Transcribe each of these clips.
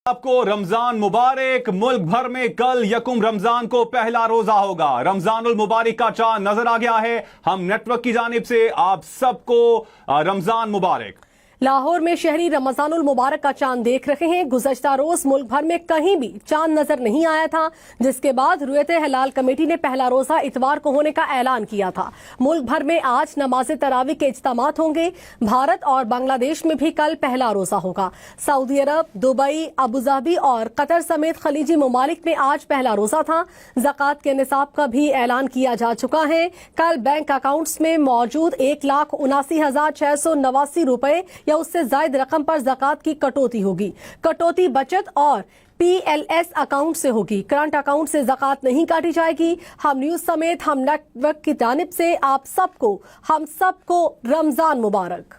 आपको रमजान मुबारक। मुल्क भर में कल यकुम रमजान को पहला रोजा होगा। रमजानुल मुबारक का चांद नजर आ गया है। हम नेटवर्क की जानिब से आप सबको रमजान मुबारक। लाहौर में शहरी रमजानुल मुबारक का चांद देख रहे हैं। गुज़श्ता रोज मुल्क भर में कहीं भी चांद नजर नहीं आया था, जिसके बाद रुयत हिलाल कमेटी ने पहला रोजा इतवार को होने का ऐलान किया था। मुल्क भर में आज नमाज तरावी के इज्तिमात होंगे। भारत और बांग्लादेश में भी कल पहला रोजा होगा। सऊदी अरब, दुबई, अबूधाबी और कतर समेत खलीजी ममालिक में आज पहला रोजा था। ज़कात के निसाब का भी ऐलान किया जा चुका है। कल बैंक अकाउंट्स में मौजूद 1,79,689 रुपए या उससे जायद रकम पर ज़कात की कटौती होगी। कटौती बचत और PLS अकाउंट से होगी। करंट अकाउंट से ज़कात नहीं काटी जाएगी। हम न्यूज समेत हम नेटवर्क की जानिब से हम सबको रमजान मुबारक।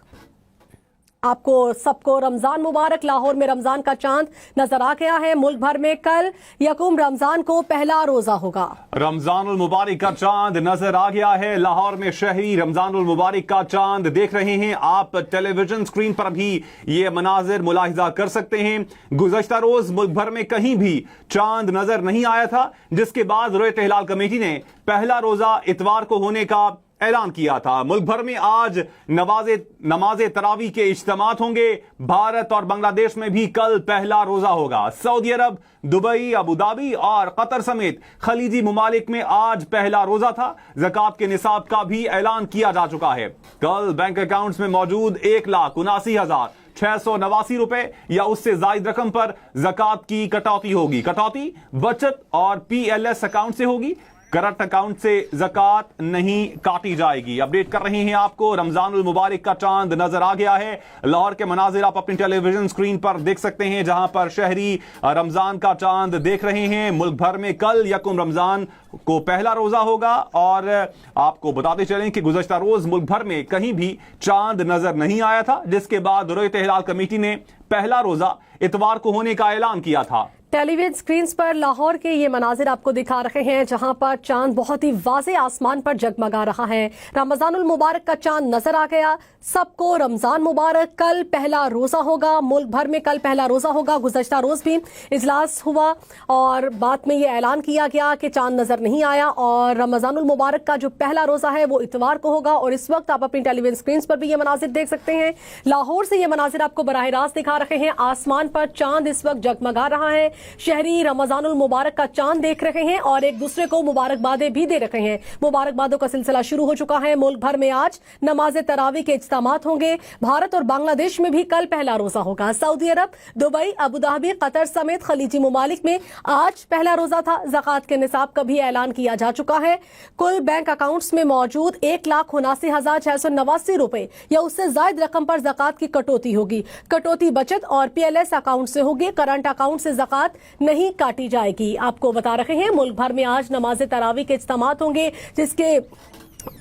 आपको सबको रमजान मुबारक। लाहौर में रमजान का चांद नजर आ गया है। मुल्क भर में कल यकुम रमजान को पहला रोजा होगा। रमजानुल मुबारक का चांद नजर आ गया है। लाहौर में शहरी रमजानुल मुबारक का चांद देख रहे हैं। आप टेलीविजन स्क्रीन पर भी ये मनाजिर मुलाहिजा कर सकते हैं। गुज़श्ता रोज मुल्क भर में कहीं भी चांद नजर नहीं आया था, जिसके बाद रुयत हिलाल कमेटी ने पहला रोजा इतवार को होने का ऐलान किया था। मुल्क भर में आज नमाज तरावी के इज्तिमात होंगे। भारत और बांग्लादेश में भी कल पहला रोजा होगा। सऊदी अरब, दुबई, अबूधाबी और कतर समेत खलीजी ममालिक में आज पहला रोजा था। ज़कात के निसाब का भी ऐलान किया जा चुका है। कल बैंक अकाउंट्स में मौजूद 1,79,689 रुपए या उससे जायद रकम पर ज़कात की कटौती होगी। कटौती बचत और PLS अकाउंट से होगी। करंट अकाउंट से ज़कात नहीं काटी जाएगी। अपडेट कर रहे हैं आपको। रमजानुल मुबारक का चांद नजर आ गया है। लाहौर के मनाजिर आप अपनी टेलीविजन स्क्रीन पर देख सकते हैं, जहां पर शहरी रमजान का चांद देख रहे हैं। मुल्क भर में कल यकुम रमजान को पहला रोजा होगा। और आपको बताते चलें कि गुज़श्ता रोज मुल्क भर में कहीं भी चांद नजर नहीं आया था, जिसके बाद रुयत हिलाल कमेटी ने पहला रोजा इतवार को होने का ऐलान किया था। टेलीविजन स्क्रीन पर लाहौर के ये मनाजिर आपको दिखा रहे हैं, जहां पर चांद बहुत ही वाज़े आसमान पर जगमगा रहा है। रमजानुल मुबारक का चांद नजर आ गया। सबको रमजान मुबारक। कल पहला रोजा होगा। मुल्क भर में कल पहला रोजा होगा। गुज़श्ता रोज भी इजलास हुआ और बाद में ये ऐलान किया गया कि चांद नजर नहीं आया और रमजानुल मुबारक का जो पहला रोजा है वो इतवार को होगा। और इस वक्त आप अपनी टेलीविजन स्क्रीन पर भी ये मनाजिर देख सकते हैं। लाहौर से ये मनाजिर आपको बराह रास्त दिखा रहे हैं। आसमान पर चांद इस वक्त जगमगा रहा है। शहरी रमजानुल मुबारक का चांद देख रहे हैं और एक दूसरे को मुबारकबादें भी दे रहे हैं। मुबारकबादों का सिलसिला शुरू हो चुका है। मुल्क भर में आज नमाज तरावी के इज्तिमात होंगे। भारत और बांग्लादेश में भी कल पहला रोजा होगा। सऊदी अरब, दुबई, अबूधाबी, कतर समेत खलीजी ममालिक में आज पहला रोजा था। ज़कात के निसाब का भी ऐलान किया जा चुका है। कुल बैंक अकाउंट्स में मौजूद 1,79,689 रुपए या उससे जायद रकम पर ज़कात की कटौती होगी। कटौती बचत और PLS अकाउंट से होगी। करंट अकाउंट से ज़कात नहीं काटी जाएगी। आपको बता रहे हैं मुल्क भर में आज नमाज तरावी के इज्तिमात होंगे, जिसके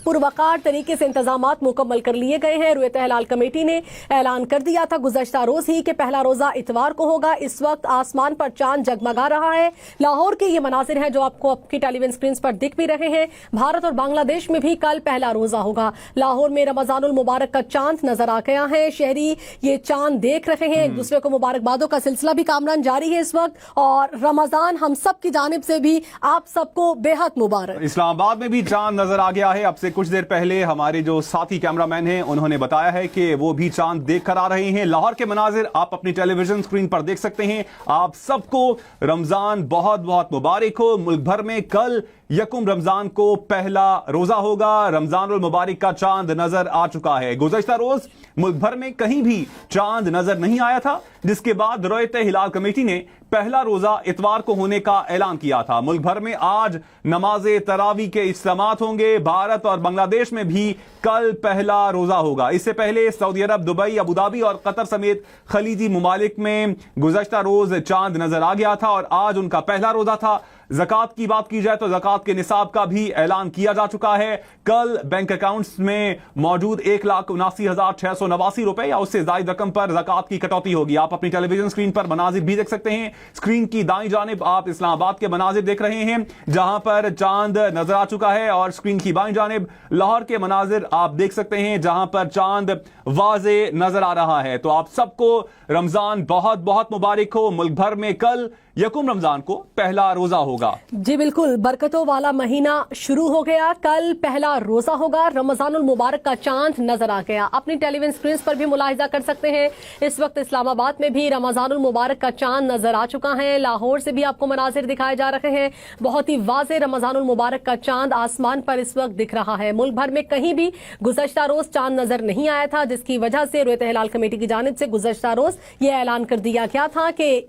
पुरवकार तरीके से इंतजामात मुकम्मल कर लिए गए हैं। रुयत हिलाल कमेटी ने ऐलान कर दिया था गुज़श्ता रोज ही कि पहला रोजा इतवार को होगा। इस वक्त आसमान पर चांद जगमगा रहा है। लाहौर के ये मनाजिर हैं जो आपको आपकी टेलीविजन स्क्रीन पर दिख भी रहे हैं। भारत और बांग्लादेश में भी कल पहला रोजा होगा। लाहौर में रमजानुल मुबारक का चांद नजर आ गया है। शहरी ये चांद देख रहे हैं। एक दूसरे को मुबारकबादों का सिलसिला भी कामरान जारी है इस वक्त। और रमजान हम सब की जानिब से भी आप सबको बेहद मुबारक। इस्लामाबाद में भी चांद नजर आ गया है। अब से कुछ देर पहले हमारे जो साथी कैमरामैन हैं उन्होंने बताया है कि वो भी चांद देख कर आ रहे हैं। लाहौर के मनाजिर आप अपनी टेलीविजन स्क्रीन पर देख सकते हैं। आप सबको रमजान बहुत बहुत मुबारक हो। मुल्क भर में कल यकुम रमजान को पहला रोजा होगा। रमजानुल मुबारक का चांद नजर आ चुका है। गुज़श्ता रोज मुल्क भर में कहीं भी चांद नजर नहीं आया था, जिसके बाद रुयत हिलाल कमेटी ने पहला रोजा इतवार को होने का ऐलान किया था। मुल्क भर में आज नमाज तरावी के इज्तिमात होंगे। भारत और बांग्लादेश में भी कल पहला रोजा होगा। इससे पहले सऊदी अरब, दुबई, अबूधाबी और कतर समेत खलीजी ममालिक में गुज़श्ता रोज चांद नजर आ गया था और आज उनका पहला रोजा था। ज़कात की बात की जाए तो ज़कात के निसाब का भी ऐलान किया जा चुका है। कल बैंक अकाउंट्स में मौजूद 1,79,689 रुपए या उससे ज्यादा रकम पर ज़कात की कटौती होगी। आप अपनी टेलीविजन स्क्रीन पर मनाजिर भी देख सकते हैं। स्क्रीन की दाईं जानिब आप इस्लामाबाद के मनाजिर देख रहे हैं जहां पर चांद नजर आ चुका है, और स्क्रीन की बाईं जानिब लाहौर के मनाजिर आप देख सकते हैं जहां पर चांद वाज़े नजर आ रहा है। तो आप सबको रमजान बहुत बहुत मुबारक हो। मुल्क भर में कल यकुम रमजान को पहला रोजा होगा। जी बिल्कुल, बरकतों वाला महीना शुरू हो गया, कल पहला रोजा होगा। रमजानुल मुबारक का चांद नजर आ गया। अपनी टेलीविजन स्क्रीन पर भी मुलाहिजा कर सकते हैं। इस वक्त इस्लामाबाद में भी रमजानुल मुबारक का चांद नजर आ चुका है। लाहौर से भी आपको मनाजिर दिखाए जा रहे हैं। बहुत ही वाज़े रमजानुल मुबारक का चांद आसमान पर इस वक्त दिख रहा है। मुल्क भर में कहीं भी गुज़श्ता रोज चांद नजर नहीं आया था, जिसकी वजह से रुयत हिलाल कमेटी की जानिब से गुज़श्ता रोज ये ऐलान कर दिया गया था कि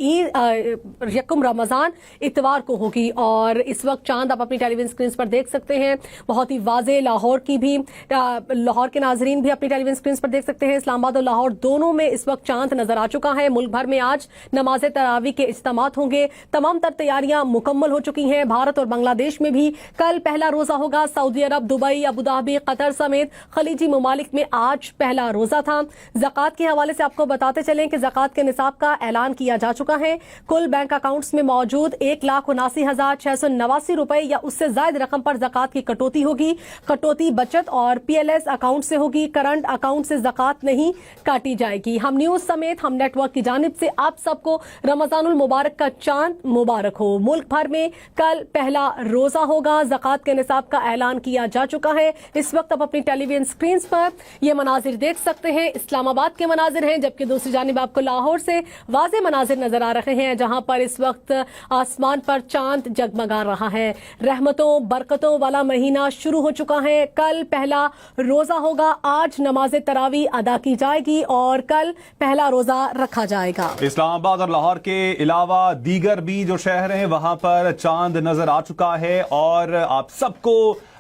यकुम रमजान इतवार को होगी। और इस वक्त चांद आप अपनी टेलीविजन स्क्रीन पर देख सकते हैं, बहुत ही वाज़े। लाहौर की भी, लाहौर के नाजरीन भी अपनी टेलीविजन स्क्रीन पर देख सकते हैं। इस्लामाबाद और लाहौर दोनों में इस वक्त चांद नजर आ चुका है। मुल्क भर में आज नमाज तरावी के इज्तिमात होंगे। तमाम तर तैयारियां मुकम्मल हो चुकी हैं। भारत और बांग्लादेश में भी कल पहला रोजा होगा। सऊदी अरब, दुबई, अबू धाबी, कतर समेत खलीजी ममालिक में आज पहला रोजा था। ज़कात के हवाले से आपको बताते चलें कि ज़कात के निसाब का ऐलान किया जा चुका है। कुल बैंक अकाउंट्स में मौजूद 1,79,689 रुपए या उससे ज्यादा रकम पर ज़कात की कटौती होगी। कटौती बचत और PLS अकाउंट से होगी। करंट अकाउंट से ज़कात नहीं काटी जाएगी। हम न्यूज समेत हम नेटवर्क की जानिब से आप सबको रमजानुल मुबारक का चांद मुबारक हो। मुल्क भर में कल पहला रोजा होगा। ज़कात के निसाब का ऐलान किया जा चुका है। इस वक्त आप अपनी टेलीविजन स्क्रीन पर ये मनाजिर देख सकते हैं। इस्लामाबाद के मनाजिर हैं, जबकि दूसरी जानिब आपको लाहौर से वाज़े मनाजिर नजर आ रहे हैं जहां पर इस वक्त आसमान पर चांद जगमगा रहा है। रहमतों बरकतों वाला महीना शुरू हो चुका है। कल पहला रोजा होगा। आज नमाज तरावी अदा की जाएगी और कल पहला रोजा रखा जाएगा। इस्लामाबाद और लाहौर के अलावा दीगर भी जो शहर हैं वहां पर चांद नजर आ चुका है। और आप सबको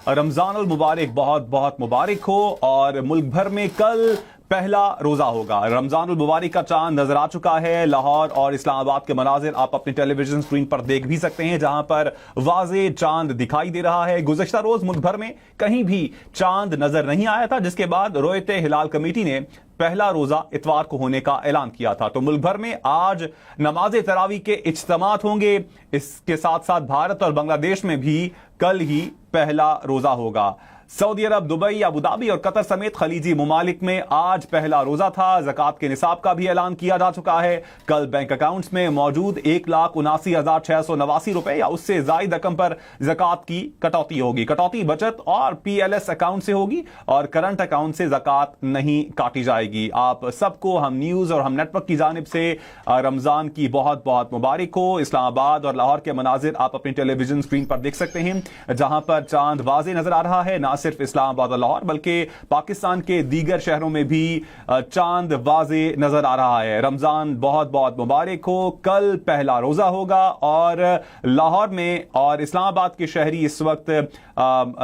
रमजानुल मुबारक बहुत बहुत मुबारक हो। और मुल्क भर में कल पहला रोजा होगा। रमजानुल मुबारक का चांद नजर आ चुका है। लाहौर और इस्लामाबाद के मनाजिर आप अपनी टेलीविजन स्क्रीन पर देख भी सकते हैं जहां पर वाज़े चांद दिखाई दे रहा है। गुज़श्ता रोज मुल्क भर में कहीं भी चांद नजर नहीं आया था, जिसके बाद रुयत हिलाल कमेटी ने पहला रोजा इतवार को होने का ऐलान किया था। तो मुल्क भर में आज नमाज तरावी के इज्तिमात होंगे। इसके साथ साथ भारत और बांग्लादेश में भी कल ही पहला रोजा होगा। सऊदी अरब, दुबई, अबू धाबी और कतर समेत खलीजी ममालिक में आज पहला रोजा था। ज़कात के निसाब का भी ऐलान किया जा चुका है। कल बैंक अकाउंट्स में मौजूद 1,79,689 रुपए या उससे ज्यादा रकम पर ज़कात की कटौती होगी। कटौती बचत और PLS अकाउंट से होगी और करंट अकाउंट से ज़कात नहीं काटी जाएगी। आप सबको हम न्यूज और हम नेटवर्क की जानिब से रमजान की बहुत बहुत मुबारक हो। इस्लामाबाद और लाहौर के मनाजिर आप अपनी टेलीविजन स्क्रीन पर देख सकते हैं जहां पर चांद वाज़े नजर आ रहा है। सिर्फ इस्लामाबाद और लाहौर बल्कि पाकिस्तान के दीगर शहरों में भी चांद वाज़े नजर आ रहा है। रमजान बहुत बहुत मुबारक हो। कल पहला रोजा होगा और लाहौर में और इस्लामाबाद के शहरी इस वक्त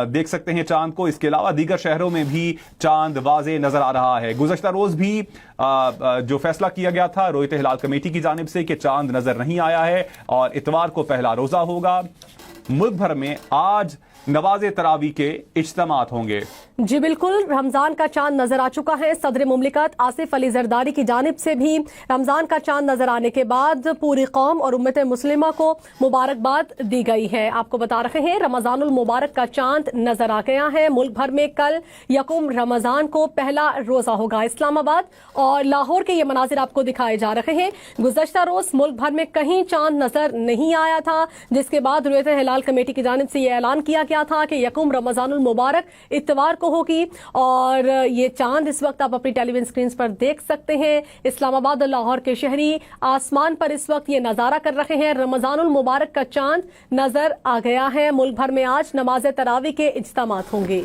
देख सकते हैं चांद को। इसके अलावा दीगर शहरों में भी चांद वाज़े नजर आ रहा है। गुज़श्ता रोज भी जो फैसला किया गया था रुयत हिलाल कमेटी की जानिब से कि चांद नजर नहीं आया है और इतवार को पहला रोजा होगा। मुल्क भर में आज नवाज़े तरावी के इज्तिमात होंगे। जी बिल्कुल, रमजान का चांद नजर आ चुका है। सदर मुमलिकत आसिफ अली जरदारी की जानिब से भी रमजान का चांद नजर आने के बाद पूरी कौम और उम्मत मुस्लिमा को मुबारकबाद दी गई है। आपको बता रहे हैं रमजानुल मुबारक का चांद नजर आ गया है। मुल्क भर में कल यकुम रमजान को पहला रोजा होगा। इस्लामाबाद और लाहौर के ये मनाजिर आपको दिखाए जा रहे हैं। गुज़श्ता रोज मुल्क भर में कहीं चांद नजर नहीं आया था, जिसके बाद रुयत हिलाल कमेटी की जानिब से यह ऐलान किया गया था कि यकुम रमजानुल मुबारक इतवार को होगी। और ये चांद इस वक्त आप अपनी टेलीविजन स्क्रीन पर देख सकते हैं। इस्लामाबाद और लाहौर के शहरी आसमान पर इस वक्त ये नजारा कर रहे हैं। रमजानुल मुबारक का चांद नजर आ गया है। मुल्क भर में आज नमाज तरावी के इज्तिमात होंगे।